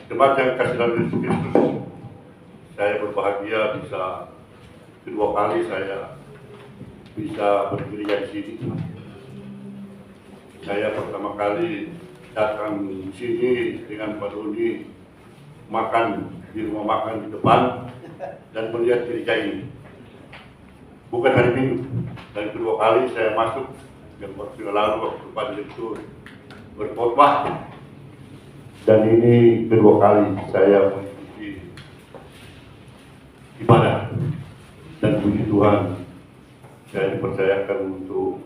Jemaat yang kasih dalam Yesus Kristus, saya berbahagia bisa kedua kali saya bisa berdiri di sini. Saya pertama kali datang di sini dengan Pak Doni makan di rumah makan di depan dan melihat gereja ini. Bukan hari Minggu. Dan kedua kali saya masuk yang waktu lalu waktu Pak Direktur berkhotbah. Dan ini kedua kali saya mengikuti ibadah dan puji Tuhan saya dipercayakan untuk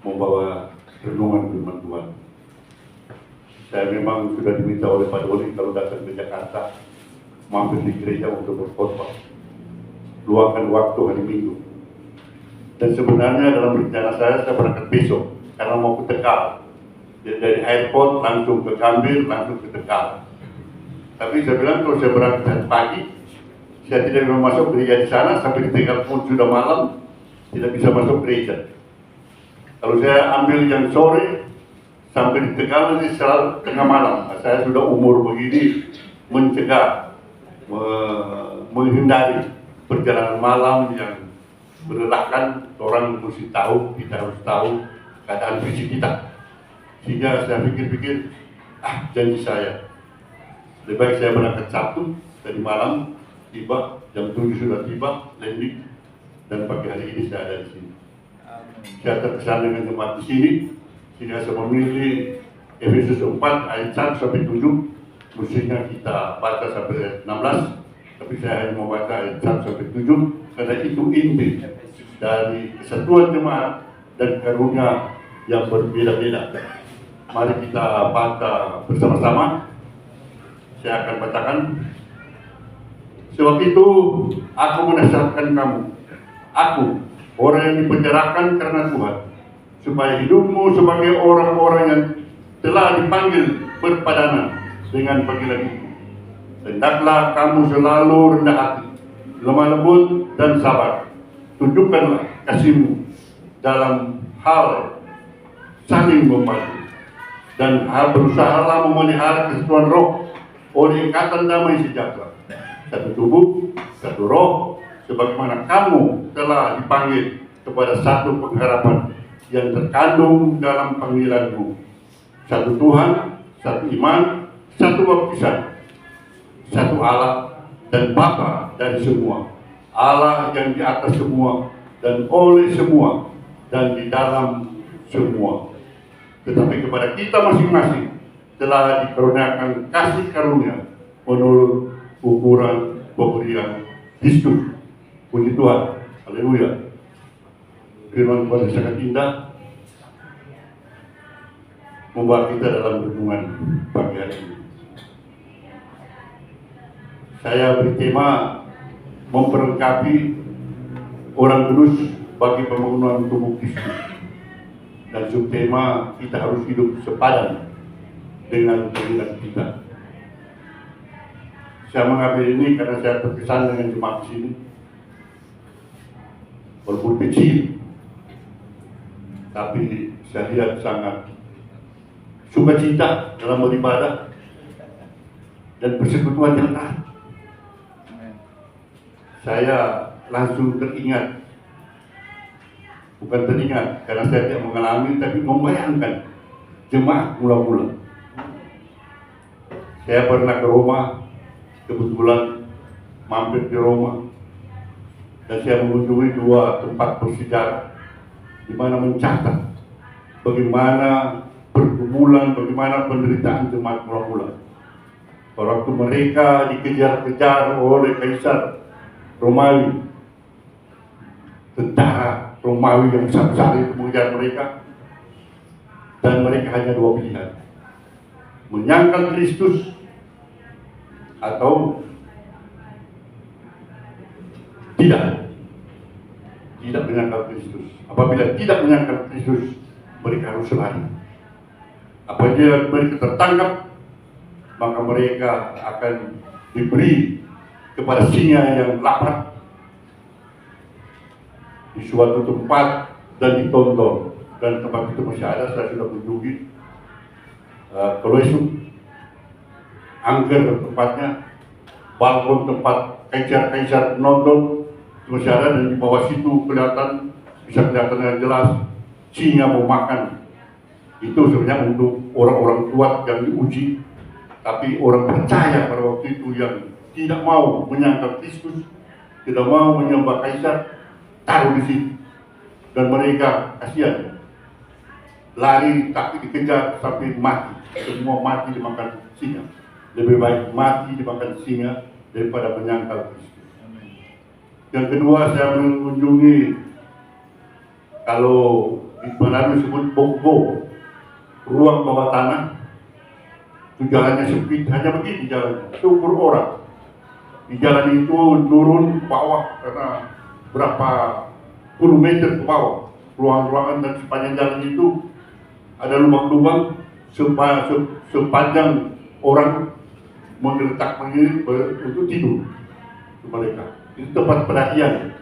membawa renungan firman Tuhan. Saya memang sudah diminta oleh Pak Doni kalau datang ke Jakarta mampir di gereja untuk berkhotbah, luangkan waktu hari Minggu. Dan sebenarnya dalam rencana saya berangkat besok karena mau ke Tegal. Dari airport langsung ke Gambir, langsung ke Tegal. Tapi saya bilang kalau saya berangkat pagi, saya tidak bisa masuk gereja di sana, sampai di Tegal pun sudah malam, tidak bisa masuk gereja. Kalau saya ambil yang sore, sampai di Tegal nanti selalu tengah malam. Nah, saya sudah umur begini, mencegah, menghindari perjalanan malam yang melelahkan. Orang mesti tahu, kita harus tahu keadaan fisik kita. Sehingga saya pikir-pikir, janji saya lebih baik saya berangkat Sabtu tadi malam, tiba jam 7 sudah tiba, landing, dan pagi hari ini saya ada di sini. Saya terkesan dengan jemaat di sini, sehingga saya memilih Efesus 4 ayat 1 sampai 7, mestinya kita baca sampai ayat 16, tapi saya hanya membaca ayat 1 sampai 7 karena itu inti dari kesatuan jemaat dan karunia yang berbeda-beda. Mari kita baca bersama-sama. Saya akan bacakan. Sebab itu aku menasihatkan kamu, aku orang yang dipenjarakan karena Tuhan, supaya hidupmu sebagai orang-orang yang telah dipanggil berpadanan dengan panggilan itu. Hendaklah kamu selalu rendah hati, lemah lembut dan sabar. Tunjukkanlah kasihmu dalam hal saling membantu, dan berusahalah memelihara kesatuan roh oleh ikatan damai sejahtera. Satu tubuh, satu roh, sebagaimana kamu telah dipanggil kepada satu pengharapan yang terkandung dalam panggilanmu. Satu Tuhan, satu iman, satu baptisan, satu Allah dan Bapa dari semua, Allah yang di atas semua dan oleh semua dan di dalam semua. Tetapi kepada kita masing-masing telah dikaruniakan kasih karunia menurut ukuran pemberian Kristus. Puji Tuhan, haleluya. Firman Tuhan sangat indah membawa kita dalam renungan pagi hari ini. Saya beri tema memperlengkapi orang kudus bagi pembangunan tubuh Kristus. Dan subtema kita harus hidup sepadan dengan panggilan kita. Saya mengambil ini karena saya terkesan dengan jemaat di sini, walaupun kecil, tapi saya lihat sangat sukacita dalam beribadah dan persekutuan yang erat. Saya langsung teringat. Bukan teringat, karena saya tidak mengalami, tapi membayangkan jemaat mula-mula. Saya pernah ke Roma, kebetulan mampir di Roma, dan saya mengunjungi dua tempat bersejarah, di mana mencatat bagaimana pergumulan, bagaimana penderitaan jemaat mula-mula. Waktu mereka dikejar-kejar oleh Kaisar Romawi, tentara Romawi yang besar-besar itu mengejar mereka, dan mereka hanya dua pilihan: menyangkal Kristus atau tidak menyangkal Kristus. Apabila tidak menyangkal Kristus, mereka harus lari. Apabila mereka tertangkap, maka mereka akan diberi kepada singa yang lapar di suatu tempat dan ditonton. Dan tempat itu masih ada, saya sudah mengunjungi Kolosum. angker tempatnya, balkon tempat kaisar-kaisar nonton masih ada, dan di bawah situ bisa kelihatan dengan jelas singa mau makan. Itu sebenarnya untuk orang-orang kuat yang diuji, tapi orang percaya pada waktu itu yang tidak mau menyangkal Kristus, tidak mau menyembah kaisar, taruh di situ. Dan mereka kasihan, lari tapi dikejar sampai mati, semua mati dimakan singa. Lebih baik mati dimakan singa daripada menyangkal Kristus. Yang kedua, saya mengunjungi, kalau di Manado disebut Bogbo, ruang bawah tanah. Itu jalannya sempit, hanya begini jalannya, seukur orang. Di jalan itu turun ke bawah karena berapa puluh meter ke bawah, ruang-ruangan, dan sepanjang jalan itu ada lubang-lubang sepanjang orang menggeletak begini untuk tidur mereka. Itu tempat perhatian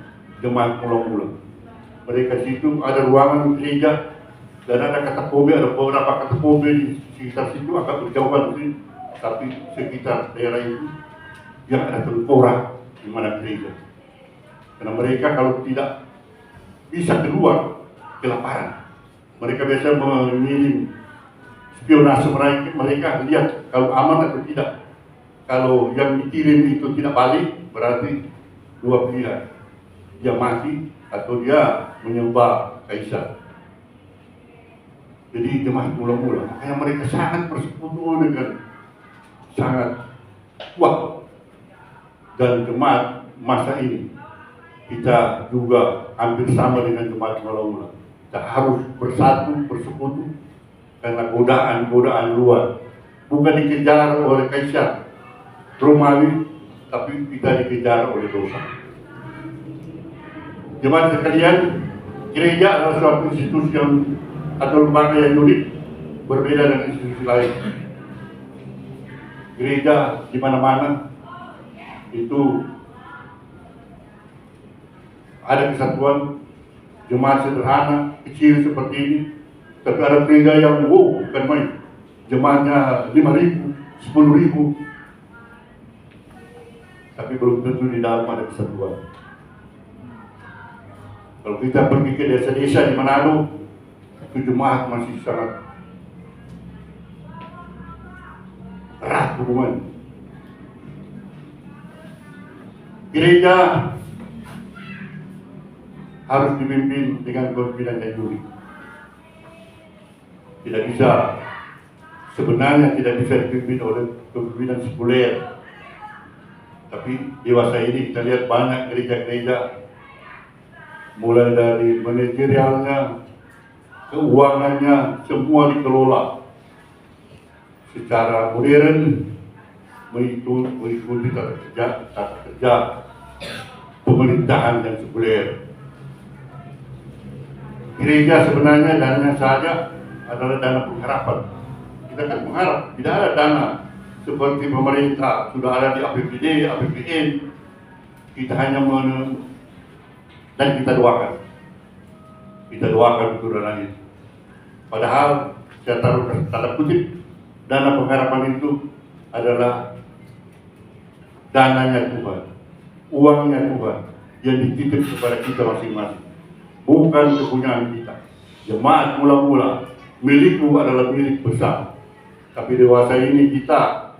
jemaat mula-mula. Mereka situ ada ruangan gereja dan ada katakombe, ada beberapa katakombe di sekitar situ, agak berjauhan sih, tapi sekitar daerah itu yang ada tengkorak di mana gereja. Karena mereka kalau tidak bisa keluar, kelaparan. Mereka biasa mengirim spionase mereka, lihat kalau aman atau tidak. Kalau yang dikirim itu tidak balik, berarti dua pilihan, dia mati atau dia menyembah kaisar. Jadi jemaat mula-mula, makanya mereka sangat bersekutu dengan sangat kuat. Dan jemaat masa ini, kita juga hampir sama dengan jemaat mula-mula. Kita harus bersatu, bersekutu, karena godaan-godaan luar. Bukan dikejar oleh kaisar Romawi, tapi kita dikejar oleh dosa. Jemaat sekalian, gereja adalah suatu institusi atau lembaga yang unik, berbeda dengan institusi lain. Gereja di mana-mana itu ada kesatuan, jemaat sederhana, kecil seperti ini, tapi ada gereja yang bukan main, jemaatnya 5.000, 10.000, tapi belum tentu di dalam ada kesatuan. Kalau kita pergi ke desa-desa di Manado, itu jemaat masih sangat erat hubungan. Gereja harus dipimpin dengan kepemimpinan yang unik. Sebenarnya tidak bisa dipimpin oleh kepemimpinan sekuler. Tapi dewasa ini kita lihat banyak gereja-gereja, mulai dari manajerialnya, keuangannya, semua dikelola secara modern, mengikuti tata kerja pemerintahan yang sekuler. Gereja sebenarnya dananya saja adalah dana pengharapan. Kita kan mengharap, tidak ada dana seperti pemerintah, sudah ada di APBD, APBN. Kita hanya dan kita doakan. Kita doakan untuk dana itu. Padahal saya taruh tanda kutip, dana pengharapan itu adalah dananya Tuhan, uangnya Tuhan yang dititip kepada kita masing-masing, bukan kepunyaan kita. Jemaat mula-mula, milikku adalah milik besar. Tapi dewasa ini kita,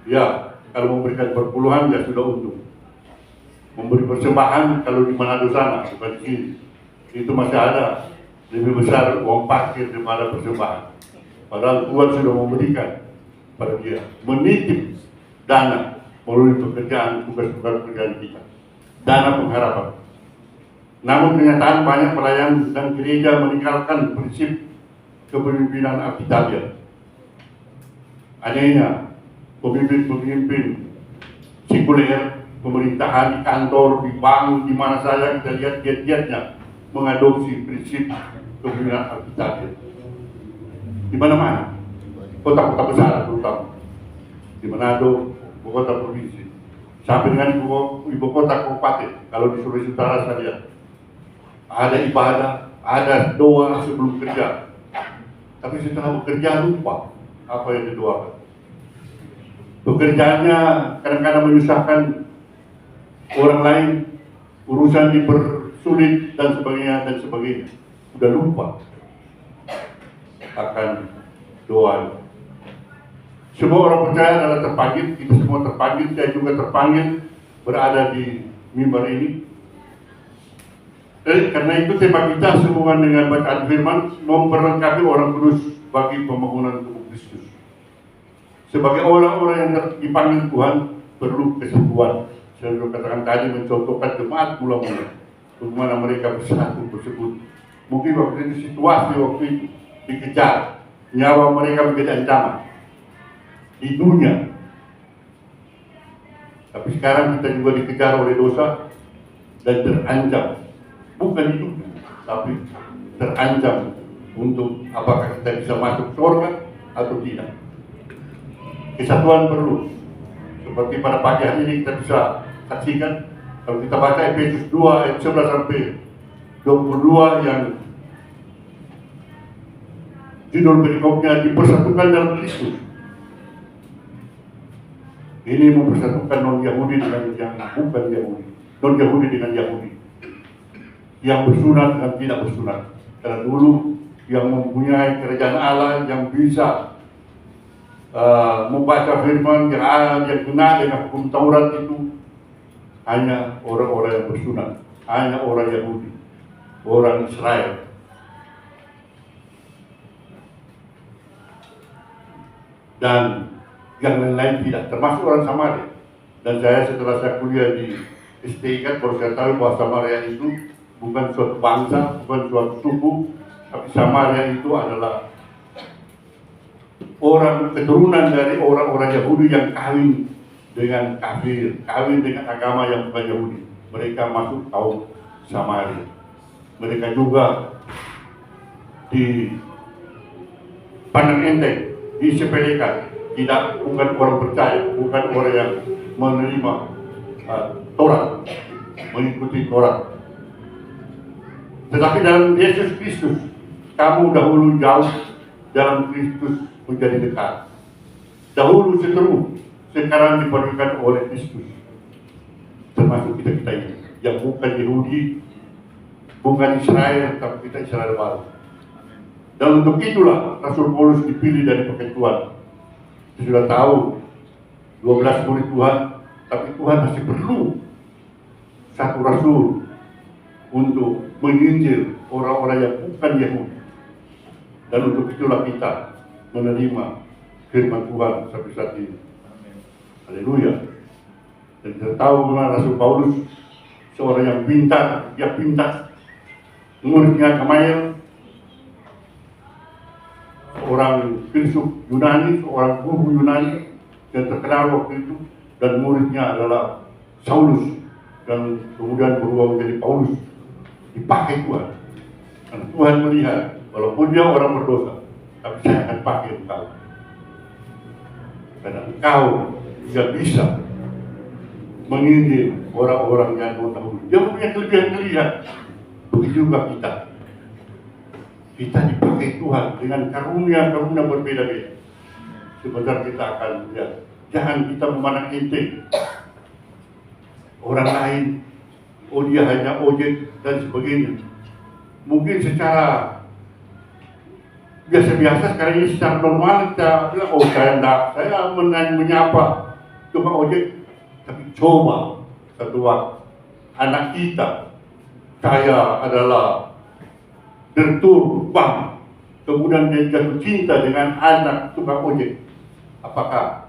ya kalau memberikan perpuluhan ya sudah untung. Memberi persembahan kalau di Manado sana, bukan di sini, itu masih ada lebih besar uang parkir daripada persembahan. Padahal Tuhan sudah memberikan pada dia, menitip dana melalui tugas-tugas pekerjaan kita, dana pengharapan. Namun kenyataan banyak pelayan dan gereja meninggalkan prinsip kepemimpinan Alkitabiah. Anehnya, pemimpin-pemimpin sekuler, pemerintahan di kantor, di bank, di mana saja kita lihat giat-giatnya mengadopsi prinsip kepemimpinan Alkitabiah. Di mana-mana, kota-kota besar terutama, di Manado, ibu kota provinsi, sampai dengan ibu kota kabupaten. Kalau di Sulawesi Utara saya lihat ada ibadah, ada doa sebelum kerja. Tapi setelah bekerja lupa apa yang didoakan. Pekerjaannya kadang-kadang menyusahkan orang lain, urusan dipersulit dan sebagainya dan sebagainya. Sudah lupa akan doa. Semua orang percaya adalah terpanggil, kita semua terpanggil, saya juga terpanggil berada di mimbar ini. Karena itu tema kita sehubungan dengan bacaan firman memperlengkapi orang kudus bagi pembangunan tubuh Kristus. Sebagai orang-orang yang dipanggil Tuhan perlu kesatuan. Saya sudah katakan tadi mencontohkan jemaat mula-mula bagaimana mereka bersatu tersebut. Mungkin waktu itu situasi waktu itu dikejar, nyawa mereka menjadi ancaman di dunia. Tapi sekarang kita juga dikejar oleh dosa dan terancam, bukan hidup, tapi terancam untuk apakah kita bisa masuk surga atau tidak. Kesatuan perlu. Seperti pada pagi hari ini kita bisa saksikan kalau kita baca Efesus 2 ayat 11 sampai 22 yang judul perikopnya dipersatukan dalam Kristus. Ini mempersatukan non-Yahudi dengan yang bukan Yahudi, non-Yahudi dengan Yahudi, yang bersunat dan tidak bersunat. Karena dulu yang mempunyai kerajaan Allah yang bisa membaca firman yang kena dengan hukum Taurat itu hanya orang-orang yang bersunat, hanya orang Yahudi, orang Israel. Dan yang lain-lain tidak, termasuk orang Samaria. Dan saya setelah saya kuliah di STIK baru saya tahu bahwa Samaria itu bukan suatu bangsa, bukan suatu suku, tapi Samaria itu adalah orang keturunan dari orang-orang Yahudi yang kawin dengan kafir, kawin dengan agama yang bukan Yahudi. Mereka masuk kaum Samaria. Mereka juga dipandang enteng, disepelekan, tidak, bukan orang percaya, bukan orang yang menerima Taurat, mengikuti Taurat. Tetapi dalam Yesus Kristus, kamu dahulu jauh, dalam Kristus menjadi dekat. Dahulu seteru, sekarang diperlukan oleh Kristus. Termasuk kita ini, yang bukan Yahudi, bukan Israel, tapi kita Israel baru. Dan untuk itulah Rasul Paulus dipilih dari pakai Tuhan. Kita sudah tahu 12 murid Tuhan, tapi Tuhan masih perlu satu rasul untuk menginjil orang-orang yang bukan Yahudi. Dan untuk itulah kita menerima firman Tuhan sampai saat ini. Haleluya. Dan kita tahu bagaimana Rasul Paulus seorang yang pintar, dia pintar. Muridnya Gamaliel, seorang filsuf Yunani, seorang guru Yunani yang terkenal waktu itu, dan muridnya adalah Saulus, dan kemudian berubah menjadi Paulus. Dipakai Tuhan. Dan Tuhan melihat, walaupun dia orang berdosa, tapi saya akan pakai engkau. Karena engkau tidak bisa menginjil orang-orang yang terdahulu. Dia punya kelebihan-kelebihan. Begitu juga kita. Kita dipakai Tuhan dengan karunia-karunia berbeda-beda. Sebentar kita akan lihat. Jangan kita memandang enteng orang lain. Oh, dia hanya ojek dan sebagainya. Mungkin secara biasa-biasa sekarang ini secara normal kita bilang, oh saya enggak, saya menyapa tukang ojek. Tapi coba satu waktu anak kita kaya adalah direktur bank, kemudian dia jatuh cinta dengan anak tukang ojek. Apakah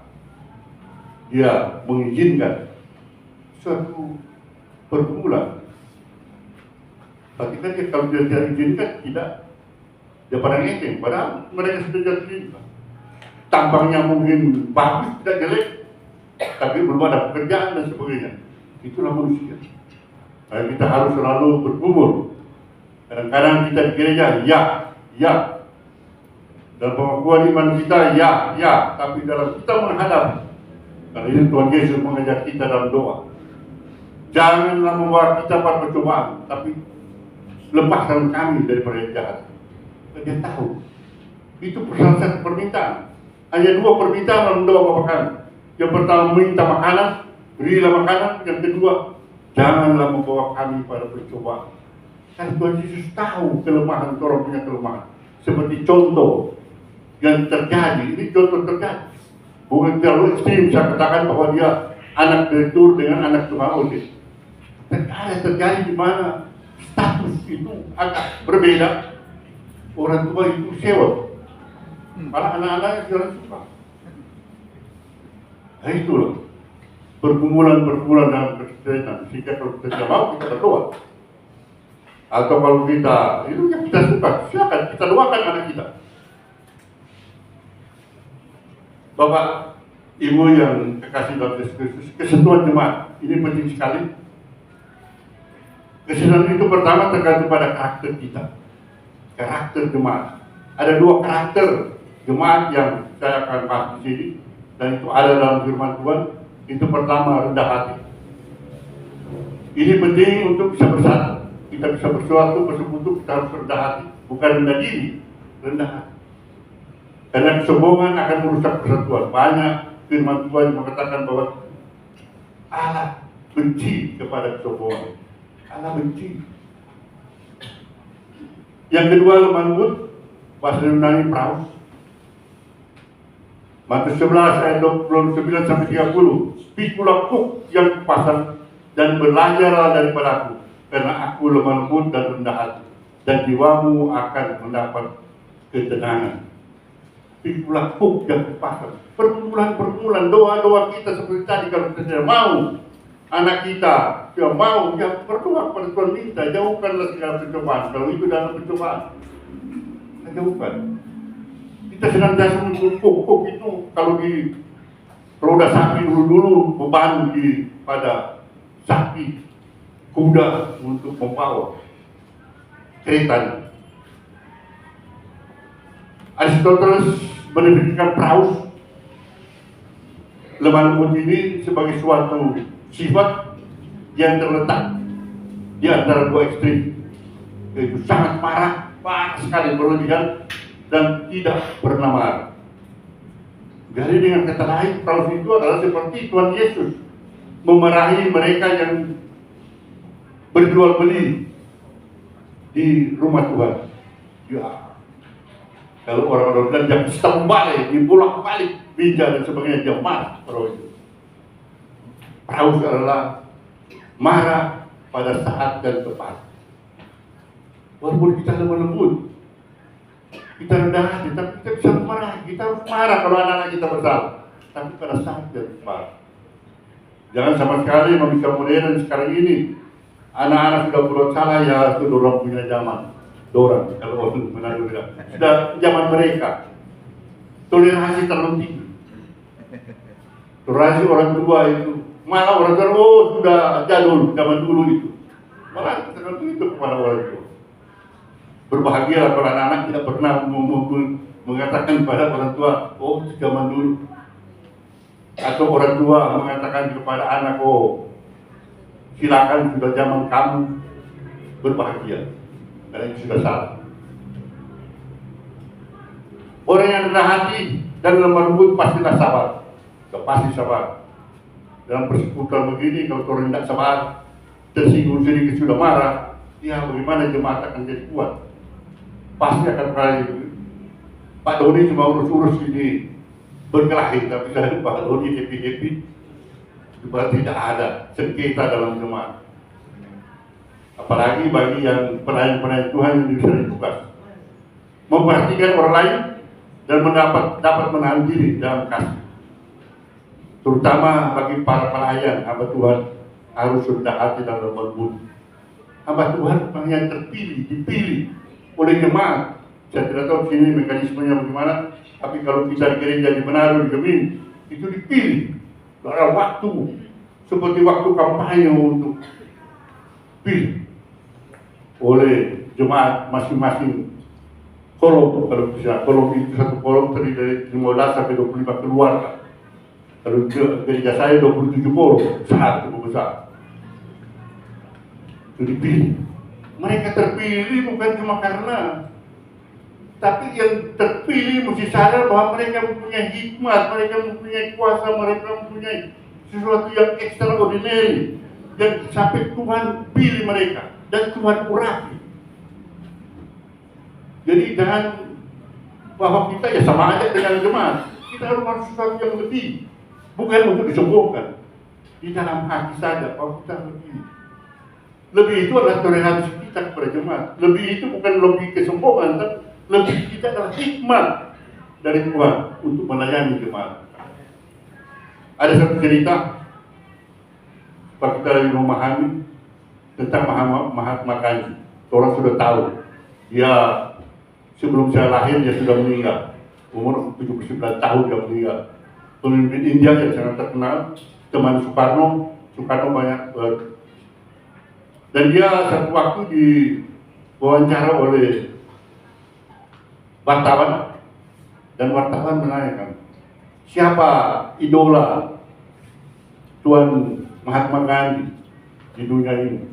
dia mengizinkan suatu pergumulan? Tapi kan dia, kalau dia tidak izinkan, tidak, dia pada ngekeng, padahal mereka sudah jatuh cinta. Tampangnya mungkin bagus, tidak jelek, tapi belum ada pekerjaan dan sebagainya. Itulah manusia. Nah, kita harus selalu bergumul. Kadang-kadang kita di gereja, ya. Dalam pengakuan iman kita, ya. Tapi dalam kita menghadap, karena itu Tuhan Yesus mengajar kita dalam doa. Janganlah membawa kita pada percobaan, tapi lepaskan kami daripada yang jahat. Dia tahu. Itu salah satu permintaan. Hanya 2 permintaan dalam doa Bapa Kami. Yang pertama minta makanan, berilah makanan. Yang kedua, janganlah membawa kami pada percobaan. Karena Tuhan Yesus tahu kelemahan, orang punya kelemahan. Seperti contoh yang terjadi, ini contoh terjadi. Bukan terlalu ekstrim, saya katakan bahwa dia anak direktur dengan anak tukang ojek. Terjadi di mana status itu agak berbeda. Orang tua itu sewa, malah anak-anaknya jangan suka. Nah itulah pergumulan dalam Kristen. Sehingga kalau kita tidak mau, kita berdoa. Atau kalau kita itu yang kita suka, silakan kita doakan anak kita. Bapak, Ibu yang kekasih dalam Yesus Kristus, kesentuhan jemaat ini penting sekali. Kesentuhan itu pertama tergantung pada karakter kita, karakter jemaat. Ada dua karakter jemaat yang saya akan bahas di sini, dan itu ada dalam firman Tuhan. Itu pertama, rendah hati. Ini penting untuk bisa bersatu. Kita bisa bersuatu, bersekutu, kita harus rendah hati, bukan rendah diri, rendah hati. Karena kesombongan akan merusak persatuan. Banyak firman Tuhan yang mengatakan bahwa Allah benci kepada kesombongan. Allah benci. Yang kedua, lemah lembut, bahasa Yunani praus. Matius 11 ayat 29 sampai 30. Pikulah kuk yang pasang dan belajarlah daripada aku, karena aku lemah lembut dan rendah hati, dan jiwamu akan mendapat ketenangan. Pikulah kuk yang pasang. Pergumulan doa-doa kita seperti tadi, kalau kita tidak mau anak kita tidak mau, ya berdoa kepada Tuhan, minta jauhkanlah segala pencobaan. Kalau itu dalam pencobaan, kita jauhkan. Kita senantiasa mengukur itu. Kalau di roda sapi dulu beban pada sapi, kuda untuk membawa keretanya. Aristoteles mendefinisikan praus, lemah lembut ini, sebagai suatu sifat yang terletak di antara dua ekstrim, yaitu sangat marah sekali, berlebihan, dan tidak pernah marah. Jadi dengan kata lain, praus itu adalah seperti Tuhan Yesus memarahi mereka yang berjual beli di rumah Tuhan. Ya, kalau orang-orang bilang yang setembalik, dibolak-balik, bija dan sebagainya, dia marah roh itu. Praus adalah marah pada saat dan tepat. Walaupun kita lemah lembut, kita rendah hati, tapi kita bisa marah. Kita harus marah kalau anak-anak kita bersalah, tapi pada saat dan tepat. Jangan sama sekali manusia modern sekarang ini, anak-anak sudah berbuat salah, ya itu dorang punya zaman. Dorang, kalau orang Manado bilang, sudah zaman mereka. Toleransi terlalu tinggi. Toleransi orang tua itu, malah orang tua, oh sudah jadul, zaman dulu itu. Malah terlalu itu kepada orang tua. Berbahagialah kalau anak-anak tidak pernah mengatakan kepada orang tua, oh zaman dulu. Atau orang tua mengatakan kepada anak, oh silakan sudah zaman kamu, berbahagia. Karena itu sudah salah. Orang yang rendah hati dan lemah lembut pastilah sabar. Pasti sabar. Dalam persekutuan begini, kalau orang tidak sabar, tersinggung sedikit sudah marah, ya bagaimana jemaat akan jadi kuat? Pasti akan kali. Pak Doni cuma urus-urus ini berkelahi, tapi saya Pak Doni happy-happy. Berarti tidak ada sengketa dalam jemaat. Apalagi bagi yang pelayan-pelayan Tuhan yang diberi tugas memperhatikan orang lain dan dapat menahan diri dalam kasih. Terutama bagi para pelayan hamba Tuhan harus rendah hati dan lemah lembut. Hamba Tuhan yang terpilih, dipilih oleh jemaat. Saya tidak tahu sini mekanismenya bagaimana, tapi kalau kita di gereja di Manado, di Gemini, itu dipilih dalam waktu seperti waktu kampanye untuk pilih oleh jemaat masing-masing kolom. Kalau bisa kolom itu, satu kolom terdiri dari 15 sampai 25 keluarga. Kalau gereja saya 27 kolom, sangat cukup besar. Itu dipilih. Mereka terpilih bukan cuma karena Tapi yang terpilih mesti sadar bahwa mereka mempunyai hikmat, mereka mempunyai kuasa, mereka mempunyai sesuatu yang extraordinary. Dan sampai Tuhan pilih mereka dan Tuhan urapi. Jadi jangan bahwa kita ya sama aja dengan jemaat. Kita harus sesuatu yang lebih, bukan untuk disombongkan. Di dalam hati saja bahwa kita lebih. Lebih itu adalah toleransi kita kepada jemaat. Lebih itu bukan lebih kesombongan, tapi lebih kita adalah hikmat dari Tuhan untuk melayani jemaat. Ada satu cerita, Pak kita lagi memahami tentang Mahatma Gandhi. Orang sudah tahu, dia sebelum saya lahir dia sudah meninggal. Umur 79 tahun dia meninggal. Pemimpin India yang sangat terkenal, teman Soekarno banyak. Dan dia satu waktu diwawancara oleh wartawan, dan wartawan menanyakan, siapa idola Tuan Mahatma Gandhi di dunia ini,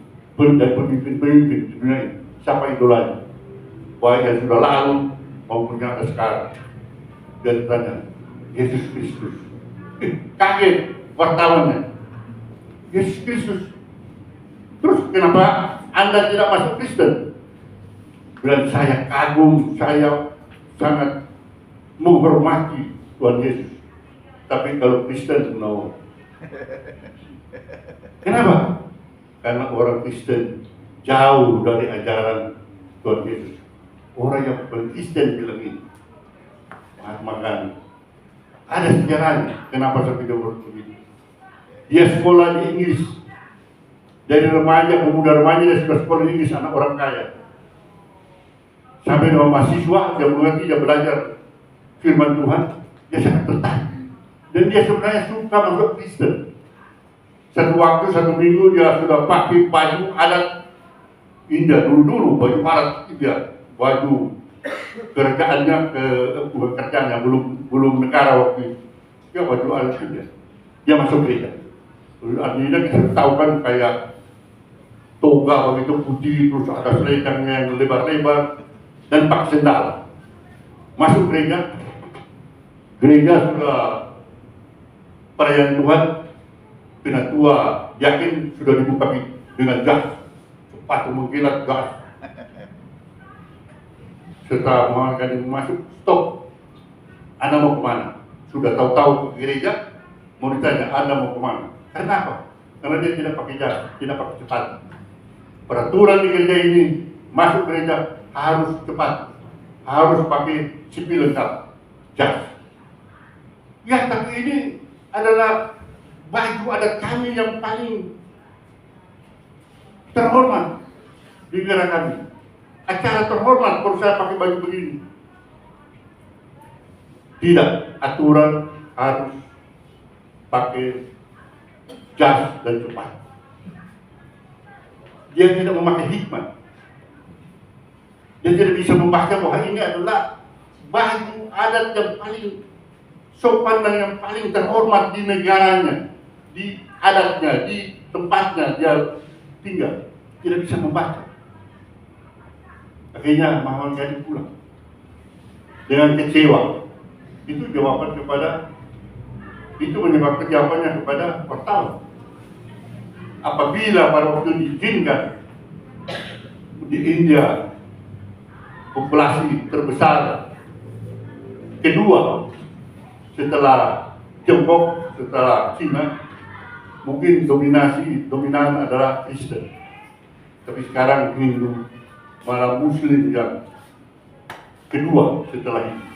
dan pemimpin-pemimpin di dunia ini, siapa idolanya? Baik yang sudah lalu maupun yang ada sekarang. Dia ditanya, Yesus Kristus. Kaget wartawannya, Yesus Kristus. Terus kenapa Anda tidak masuk Kristen? Bilang, saya kagum, saya sangat menghormati Tuhan Yesus. Tapi kalau Kristen, no. Kenapa? Karena orang Kristen jauh dari ajaran Tuhan Yesus. Orang yang Kristen bilang ini, Mahatma Gandhi. Ada sejarahnya, kenapa sampai dia begitu. Dia sekolah di Inggris. Dari remaja, pemuda remaja dia sudah sekolah di Inggris, anak orang kaya. Sampai dengan mahasiswa, dia mengerti, dia belajar firman Tuhan, dia sangat tertarik. Dan dia sebenarnya suka masuk Kristen. Satu waktu, satu minggu dia sudah pakai baju adat India, dulu baju barat India, baju kerjaannya kerjaannya belum negara waktu itu. Dia baju adat India. Dia masuk gereja. Artinya kita tahu kan kayak toga begitu putih, terus ada selendangnya yang lebar-lebar dan pakai sendal. Masuk gereja sudah perayaan Tuhan, penatua yakin sudah dibuka dengan gas, sepatu mengkilat gas. Setelah Mahatma masuk, stop. Anda mau kemana? Sudah tahu-tahu ke gereja, mau ditanya Anda mau kemana? Kenapa? Karena dia tidak pakai jas, tidak pakai sepatu. Peraturan di gereja ini, masuk gereja harus cepat, harus pakai sipil lengkap, jas. Ya, tapi ini adalah baju adat kami yang paling terhormat di negara kami. Acara terhormat kalau saya pakai baju begini. Tidak, aturan harus pakai jas dan cepat. Dia tidak memakai hikmat. Dia tidak bisa membaca bahwa ini adalah baju adat yang paling sopan dan yang paling terhormat di negaranya, di adatnya, di tempatnya dia tinggal. Tidak bisa membaca. Akhirnya Mahatma Gandhi pulang dengan kecewa. Itu menyebabkan jawabannya kepada wartawan. Apabila pada waktu diizinkan di India populasi terbesar kedua setelah Tiongkok, setelah Cina, mungkin dominan adalah Kristen. Tapi sekarang Hindu, malah Muslim yang kedua setelah ini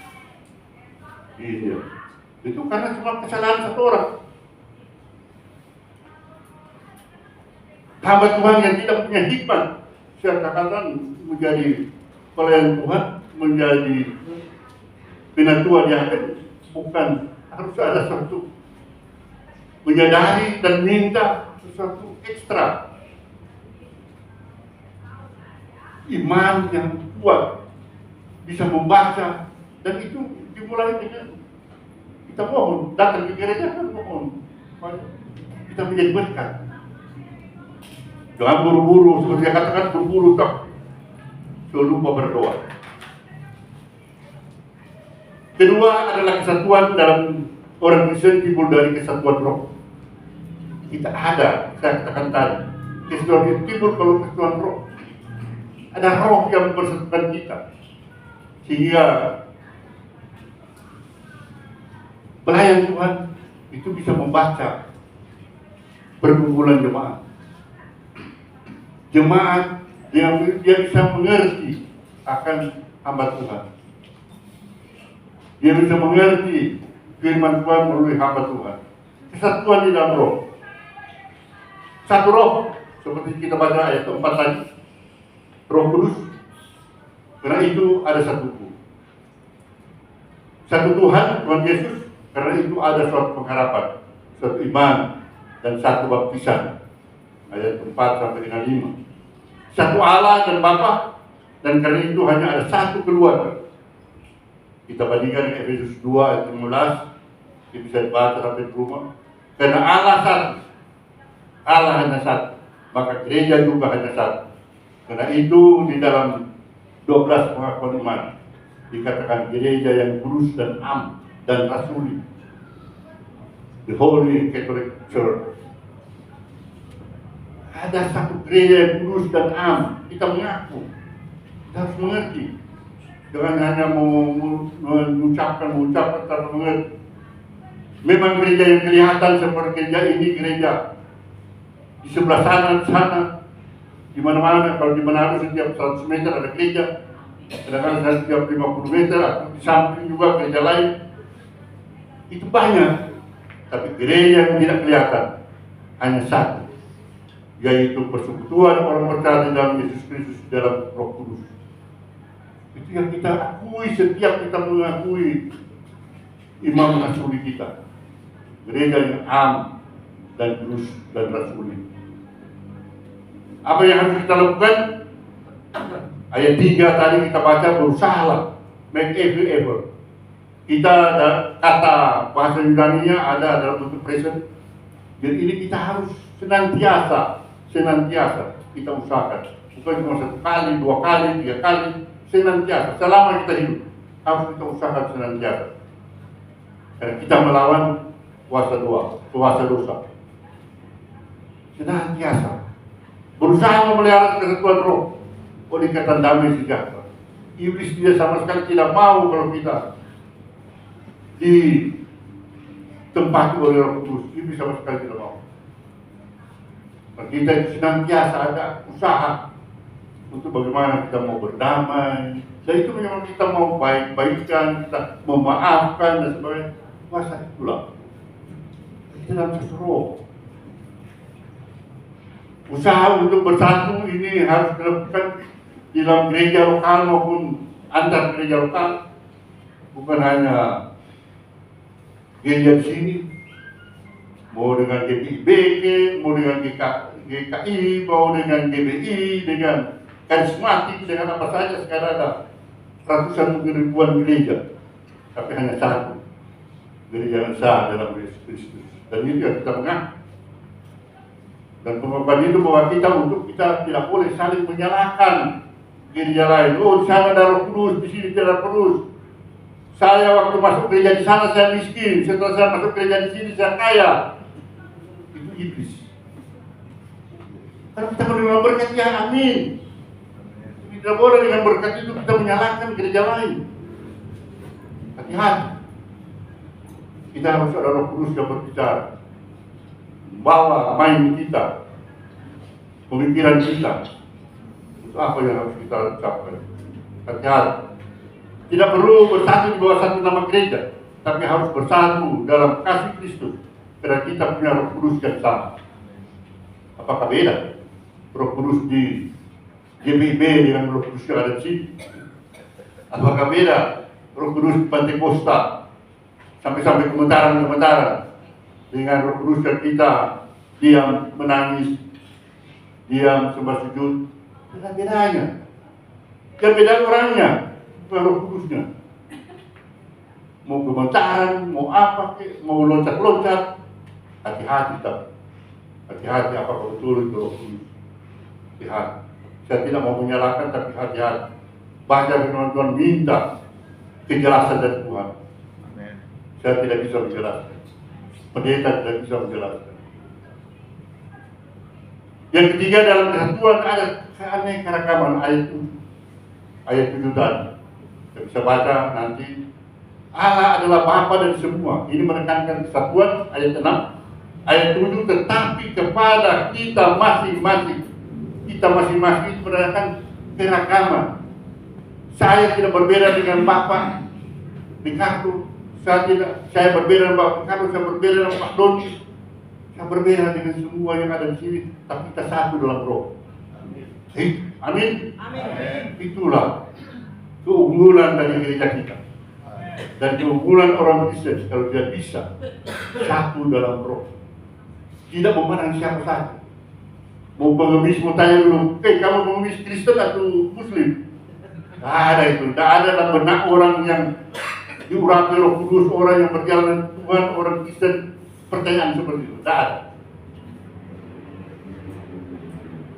di India. Itu karena cuma kesalahan satu orang. Hamba Tuhan yang tidak punya hikmat, saya katakan menjadi pelayan Tuhan, menjadi penatua di akhir, bukan harus ada sesuatu menyadari dan minta sesuatu ekstra. Iman yang kuat, bisa membaca, dan itu dimulai dengan kita mohon, datang ke gereja kan mohon, kita menjadi berkat. Jangan buru-buru, seperti yang katakan buru-buru tak, lupa berdoa. Kedua adalah kesatuan dalam orang Kristen timbul dari kesatuan roh. Kita ada, saya katakan tadi, kesatuan itu timbul kalau kesatuan roh. Ada roh yang mempersatukan kita, sehingga pelayan Tuhan itu bisa membaca perkumpulan jemaat. Jemaat dia bisa mengerti akan hamba Tuhan. Dia bisa mengerti firman Tuhan melalui hamba Tuhan. Kesatuan di dalam roh. Satu roh, seperti kita baca ayat 4 tadi. Roh Kudus. Karena itu ada satu Tuhan. Satu Tuhan, Tuhan Yesus. Karena itu ada suatu pengharapan, suatu iman, dan satu baptisan. Ayat 4 sampai dengan 5. Satu Allah dan Bapa, dan karena itu hanya ada satu keluarga. Kita bandingkan dengan Efesus 2 ayat 15, kita bisa baca sampai di rumah. Karena Allah satu, Allah hanya satu, maka gereja juga hanya satu. Karena itu di dalam 12 pengakuan iman dikatakan gereja yang kudus dan am dan rasuli, the Holy Catholic Church. Ada satu gereja yang kudus dan am. Kita mengaku, kita harus mengerti. Jangan hanya mengucapkan tanpa mengerti. Memang gereja yang kelihatan seperti gereja ini, gereja di sebelah sana, di mana-mana. Kalau di Manado setiap 100 meter ada gereja, kadang-kadang setiap 50 meter, atau di samping juga gereja lain. Itu banyak, tapi gereja yang tidak kelihatan hanya satu, yaitu persekutuan orang percaya di dalam Yesus Kristus dalam Roh Kudus. Itu yang kita akui setiap kita mengakui imam rasuli kita, gereja yang am dan kudus dan rasuli. Apa yang harus kita lakukan? Ayat 3 tadi kita baca, berusahalah, make every effort. Kita ada kata bahasa Yunani-nya ada dalam bentuk present. Jadi ini kita harus senantiasa kita usahakan. Bukan cuma 1 kali, 2 kali, 3 kali, senantiasa. Selama kita hidup harus kita usahakan senantiasa. Karena kita melawan kuasa dosa. Senantiasa berusaha memelihara kesatuan roh oleh ikatan damai sejahtera. Iblis dia sama sekali tidak mau kalau kita ditempati oleh Roh Kudus. Iblis sama sekali tidak mau. Kita senantiasa ada usaha untuk bagaimana kita mau berdamai. Dan itu memang kita mau baik-baikan, kita memaafkan dan sebagainya. Kuasa itulah. Kita dalam satu roh. Usaha untuk bersatu ini harus dilakukan di dalam gereja lokal maupun antar gereja lokal. Bukan hanya gereja di sini, mau dengan GPIBG, mau dengan GKI, mau dengan GBI, dengan karismatik, dengan apa saja. Sekarang ada ratusan ribuan gereja, tapi hanya satu gereja yang sah dalam Yesus Kristus. Dan itu yang kita mengaku. Dan pengakuan itu bahwa kita tidak boleh saling menyalahkan gereja lain. Oh, di sana ada Roh Kudus, di sini tidak ada Kudus. Saya waktu masuk gereja di sana saya miskin, setelah saya masuk gereja di sini saya kaya. Itu iblis. Kalau kita menerima berkat, ya amin. Tidak boleh dengan berkat itu kita menyalahkan gereja lain. Hati-hati. Kita harus ada Roh Kudus yang berbicara. Bawa main kita, pemikiran kita. Itu apa yang harus kita ucapkan. Hati-hati. Tidak perlu bersatu di bawah satu nama gereja, tapi harus bersatu dalam kasih Kristus. Karena kita punya Roh Kudus yang sama. Apakah beda Roh Kudus di GBIB dengan Roh Kudus yang ada di sini? Apakah beda Roh Kudus di Pantai Kosta sampai kementaran dengan Roh Kudus yang kita diam menangis, diam sembah sujud? Tidak bedanya. Yang beda orangnya, bukan Roh Kudusnya. Mau gemetaran, mau apa, mau loncat-loncat, hati-hati tak. Hati-hati apakah betul itu Roh Kudus. Hati-hati. Saya tidak mau menyalahkan, tapi hati-hati. Baca firman Tuhan, minta kejelasan dari Tuhan. Saya tidak bisa menjelaskan. Pendeta tidak bisa menjelaskan. Yang ketiga, dalam kesatuan ada keanekaragaman ayat 7 tadi. Kita bisa baca nanti. Allah adalah Bapa dari semua. Ini menekankan kesatuan ayat 6. Ayat 7, tetapi kepada kita masing-masing. Kita masing-masing itu menekankan keragaman. Saya tidak berbeda dengan Bapak Ricardo. Saya berbeda dengan Bapak Ricardo, saya berbeda dengan Pak Doni. Saya berbeda dengan semua yang ada di sini, tapi kita satu dalam roh. Amin. Amin. Itulah keunggulan dari gereja kita. Dan keunggulan orang Kristen kalau dia bisa satu dalam roh. Tidak memandang siapa saja. Mau pengemis mau tanya dulu, kamu pengemis Kristen atau Muslim? Tidak ada itu. Tidak ada dalam benak orang yang diurapi Roh Kudus, orang yang berjalan Tuhan, orang Kristen. Pertanyaan seperti itu, tidak ada.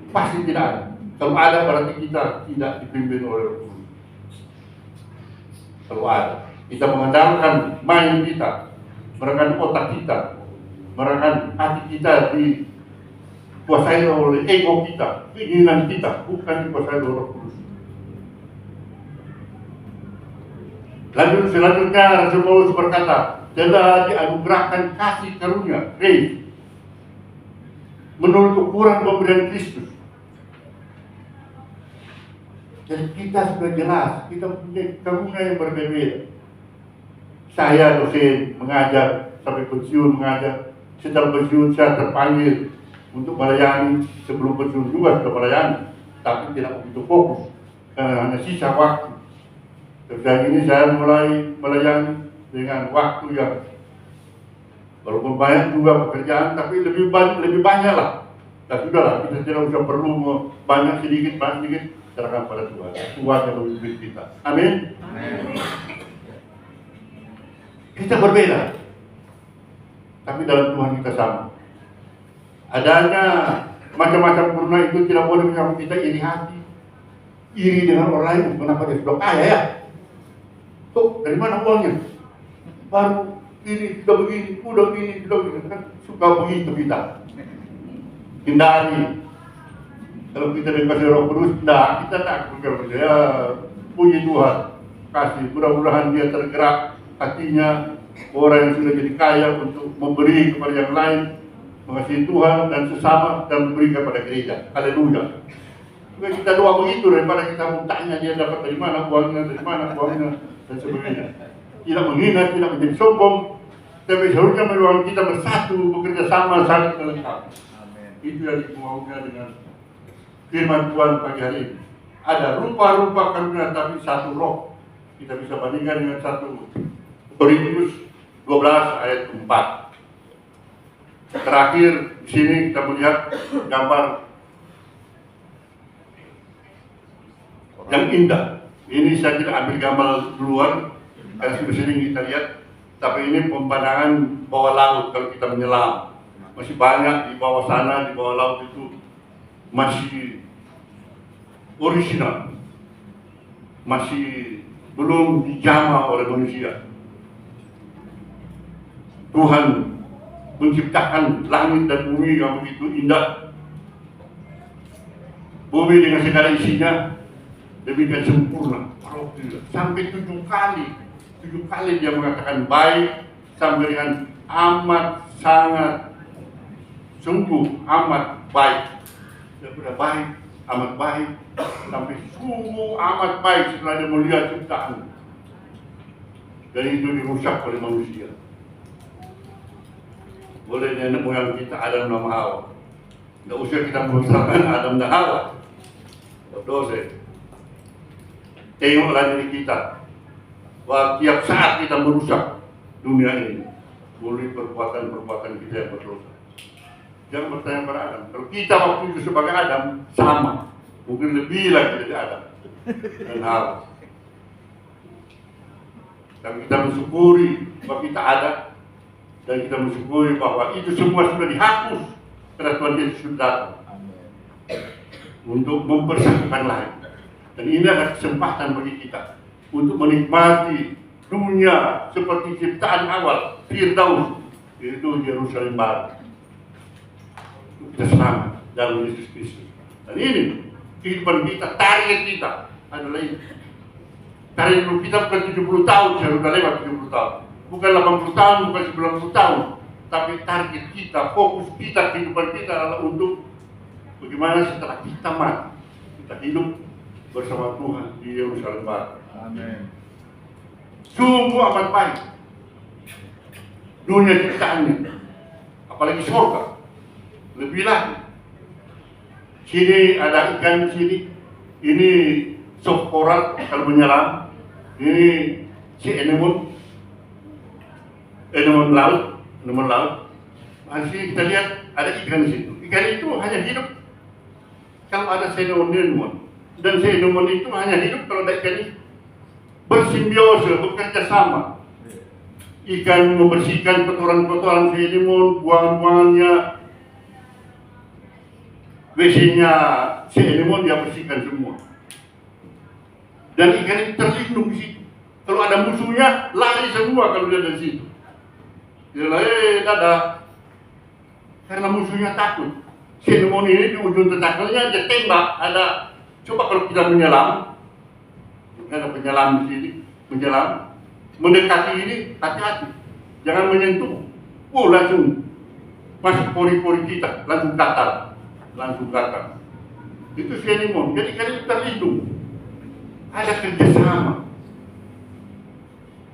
Pasti tidak ada. Kalau ada berarti kita tidak dipimpin oleh Roh Kudus. Kalau ada, kita mengandalkan mind kita, mengandalkan otak kita, mengandalkan hati kita dikuasai oleh ego kita, keinginan kita, bukan dikuasai oleh Roh Kudus. Lalu selanjutnya Rasul Paulus berkata, telah dianugerahkan kasih karunia, grace, menurut ukuran pemberian Kristus. Jadi kita sudah jelas, kita punya karunia yang berbeda. Saya dosen mengajar sampai pensiun mengajar. Setelah pensiun saya terpanggil untuk melayani, sebelum pensiun juga sudah melayani, tapi tidak begitu fokus karena hanya sisa waktu. Sejak ini saya mulai melayani dengan waktu yang walaupun banyak juga pekerjaan, tapi lebih banyak lah. Dan sudahlah, kita tidak usah perlu banyak sedikit, serahkan pada Tuhan. Tuhan yang memimpin kita. Amin. Amin. Kita berbeda, tapi dalam Tuhan kita sama. Adanya macam-macam kurna itu tidak boleh menyebabkan kita iri hati, iri dengan orang lain. Kenapa dia sudah kaya ya? Tuh, dari mana uangnya? Baru ini, sudah begini, sudah begini, kan suka begitu kita. Hindari. Kalau kita dikasih Roh Kudus, kita tak ya, puji Tuhan. Kasih, mudah-mudahan dia tergerak hatinya, orang yang sudah jadi kaya untuk memberi kepada yang lain, mengasihi Tuhan dan sesama, dan memberi kepada gereja. Haleluya. Kita doa begitu daripada kita tanya dia dapat dari mana uangnya, dan sebagainya. Tidak menghina, tidak menjadi sombong, tapi seharusnya meruang kita bersatu, bekerja sama, saling melengkapi. Itu yang dimaukan dengan firman Tuhan pagi hari ini. Ada rupa-rupa karunia tapi satu roh. Kita bisa bandingkan dengan 1 Korintus 12 ayat 4. Terakhir di sini kita melihat gambar yang indah. Ini saya tidak ambil gambar duluan karena sudah sering kita lihat, tapi ini pemandangan bawah laut kalau kita menyelam. Masih banyak di bawah sana, di bawah laut itu masih original, masih belum dijamah oleh manusia. Tuhan menciptakan langit dan bumi yang begitu indah. Bumi dengan segala isinya demikian sempurna. Sampai 7 kali dia mengatakan baik, sampai dengan amat sangat sungguh amat baik. Dia sudah baik, amat baik, sampai sungguh amat baik setelah dia melihat ciptaan. Dan itu dirusak oleh manusia. Boleh nenek moyang kita Adam dan Hawa. Tidak usah kita membesarkan Adam dan Hawa. Dosa. Tengoklah diri kita. Bahwa tiap saat kita merusak dunia ini. Boleh perbuatan-perbuatan kita yang berdosa. Jangan bertanya pada Adam. Kalau kita waktu itu sebagai Adam, sama. Mungkin lebih lagi dari Adam dan Hawa. Dan kita mensyukuri bahwa kita ada. Dan kita mensyukuri bahwa itu semua sudah dihapus karena Tuhan Yesus sudah datang untuk mempersatukan lain. Dan ini adalah kesempatan bagi kita untuk menikmati dunia seperti ciptaan awal, Firdaus, itu Yerusalem baru. Kita selamat dalam Yesus Kristus. Dan ini kehidupan kita, target kita adalah ini. Target kita bukan 70 tahun, saya sudah lewat 70 tahun. Bukan 80 tahun, bukan 90 tahun. Tapi target kita, fokus kita, kehidupan kita adalah untuk bagaimana setelah kita mati, kita hidup bersama Tuhan di Yerusalem baru. Amin. Sungguh amat baik dunia ciptaannya, apalagi surga. Lebih lagi, sini ada ikan sini, ini soft coral kalau menyelam, ini si anemon laut. Masih kita lihat ada ikan di situ. Ikan itu hanya hidup kalau ada anemon, dan anemon itu hanya hidup kalau ada ikan itu. Bersimbiose, bekerja sama. Ikan membersihkan kotoran-kotoran anemon, buang-buangannya. WC-nya si anemon dia bersihkan semua. Dan ikan itu terlindung di situ. Kalau ada musuhnya, lari semua kalau dia dari situ. Dia lari, dadah. Karena musuhnya takut. Si anemon ini di ujung tentakelnya dia tembak. Ada, coba kalau kita menyelam, ada penyelam di sini, menyelam, mendekati ini, hati-hati. Jangan menyentuh. Langsung masuk pori-pori kita, langsung gatal. Itu si anemon. Jadi kan itu terlindung. Ada kerjasama.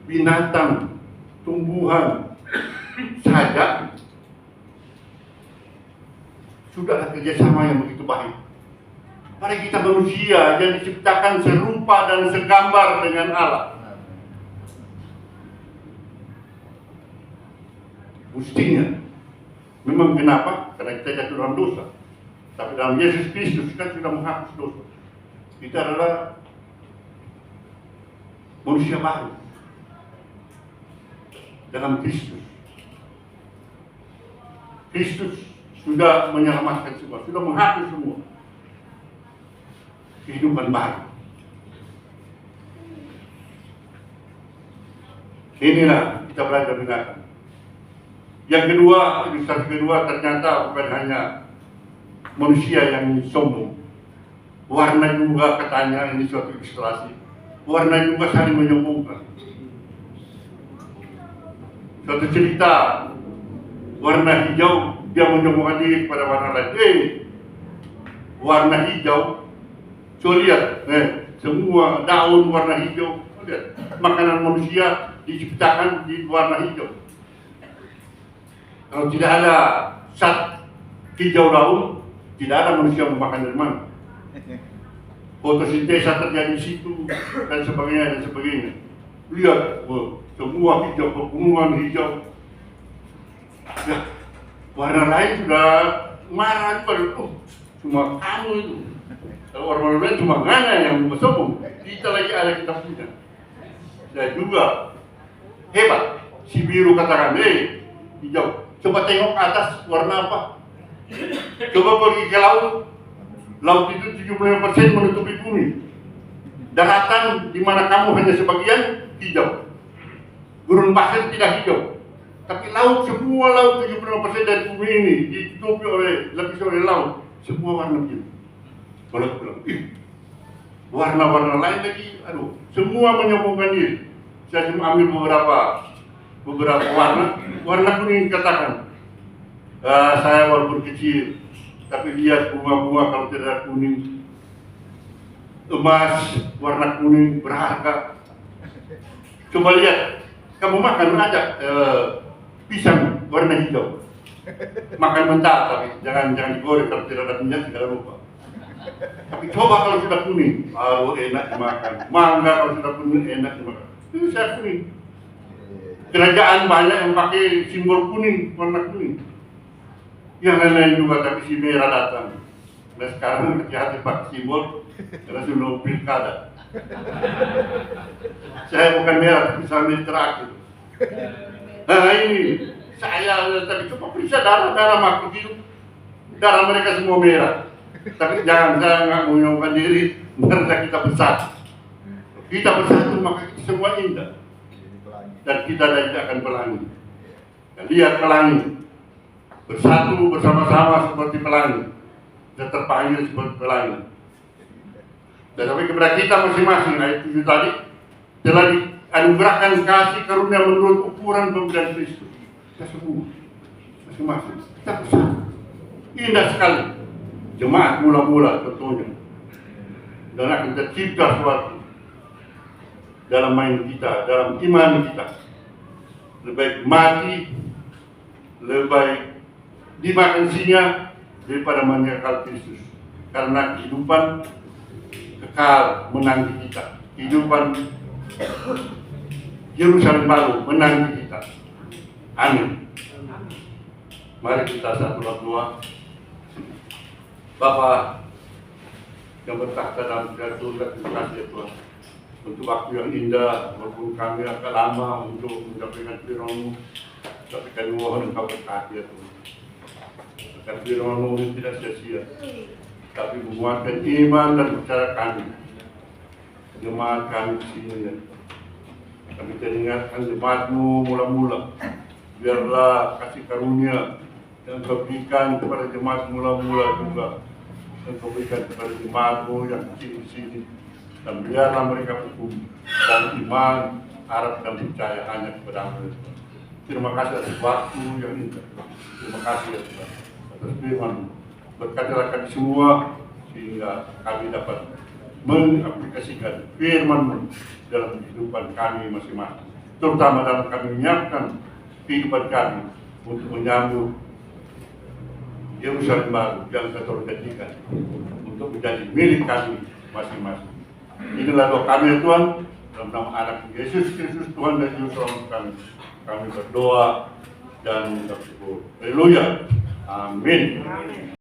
Binatang, tumbuhan saja sudah ada kerjasama yang begitu baik. Mari kita manusia yang diciptakan serupa dan segambar dengan Allah. Mestinya. Memang kenapa? Karena kita jatuh dalam dosa. Tapi dalam Yesus Kristus kan sudah menghapus dosa. Kita adalah manusia baru dalam Kristus. Kristus sudah menyelamatkan semua, sudah menghapus semua. Kehidupan baru. Inilah kita belajar dengarkan. Yang kedua, ilustrasi kedua ternyata bukan hanya manusia yang sombong. Warna juga katanya, ini suatu ilustrasi. Warna juga saling menyombongkan. Suatu cerita, warna hijau dia menyombongkan diri kepada warna lain. Warna hijau, coba lihat, semua daun warna hijau. Lihat, makanan manusia diciptakan di warna hijau. Kalau tidak ada zat hijau daun, tidak ada manusia memakan dari mana. Fotosintesa terjadi di situ dan sebagainya. Lihat, semua hijau, pegunungan hijau. Ya, warna lain sudah marah baru. Cuma kamu itu. Kalau orang lain cuma ngana yang sombong. Kita lagi ada kita punya. Saya juga hebat. Si biru katakan, hijau. Coba tengok ke atas warna apa. Coba pergi ke laut. Laut itu 75% menutupi bumi. Daratan di mana kamu hanya sebagian hijau. Gurun pasir tidak hijau. Tapi laut, semua laut 75% dari bumi ini ditutupi lapis oleh laut. Semua warna biru. Kalau warna-warna lain lagi, semua menyombongkan diri. Saya cuma ambil beberapa warna. Warna kuning katakan, saya walaupun kecil, tapi lihat bunga-bunga kalau tidak kuning, emas warna kuning berharga. Coba lihat, kamu makan aja pisang warna hijau, makan mentah tapi jangan digoreng kalau tidak ada minyak tidak lupa. Tapi coba kalau sudah kuning, enak dimakan. Mangga kalau sudah kuning enak dimakan. Itu saya kuning. Kerajaan banyak yang pakai simbol kuning, warna kuning. Yang lain-lain juga, tapi si merah datang. Nah sekarang hati-hati pakai simbol, karena sudah pilkada. Saya bukan merah, tapi saya terakhir. Nah ini, saya tadi coba periksa darah makhluk hidup. Darah mereka semua merah. Tapi jangan, saya nggak menyombongkan diri, karena kita besar. Kita bersatu maka kita semua indah. dan kita tidak akan pelangi. Dan lihat pelangi bersatu bersama-sama seperti pelangi, dan terpanggil seperti pelangi. Dan sampai kepada kita masing-masing, ayat 7 tadi, telah dianugerahkan kasih karunia menurut ukuran pemberian Kristus. Kita semua masing-masing kita bersama. Indah sekali jemaat mula-mula tentunya, dan akan tercipta suatu dalam main kita, dalam iman kita. Lebih baik mati, lebih baik dimakan singa daripada menyangkal Kristus, karena kehidupan kekal menanti kita, kehidupan Yerusalem baru menanti kita. Amin. Mari kita satu doa. Bapa yang bertakhta dalam surga, terima kasih ya Tuhan untuk waktu yang indah, walaupun kami agak lama untuk menyampaikan firman-Mu, tapi kami mohon Engkau berkati ya Tuhan. Agar firman-Mu tidak sia-sia, tapi menguatkan iman dan percaya kami, jemaat kami di sini ya. Kami teringatkan jemaat-Mu mula-mula, biarlah kasih karunia yang Kau berikan kepada jemaat mula-mula juga, dan Kau berikan kepada jemaat-Mu yang kecil di sini, dan biarlah mereka hukum dan iman, harap dan percaya hanya kepada-Mu. Terima kasih atas waktu yang indah. Terima kasih ya Tuhan atas firman-Mu. Berkatilah kami semua sehingga kami dapat mengaplikasikan firman-Mu dalam kehidupan kami masing-masing, terutama dalam kami menyiapkan kehidupan kami untuk menyambut Yerusalem baru yang Kau janjikan untuk menjadi milik kami masing-masing. Inilah doa kami ya Tuhan, dalam nama anak Yesus Kristus Tuhan dan Juru Selamat kami. Kami berdoa dan mengucap syukur. Haleluya. Amin.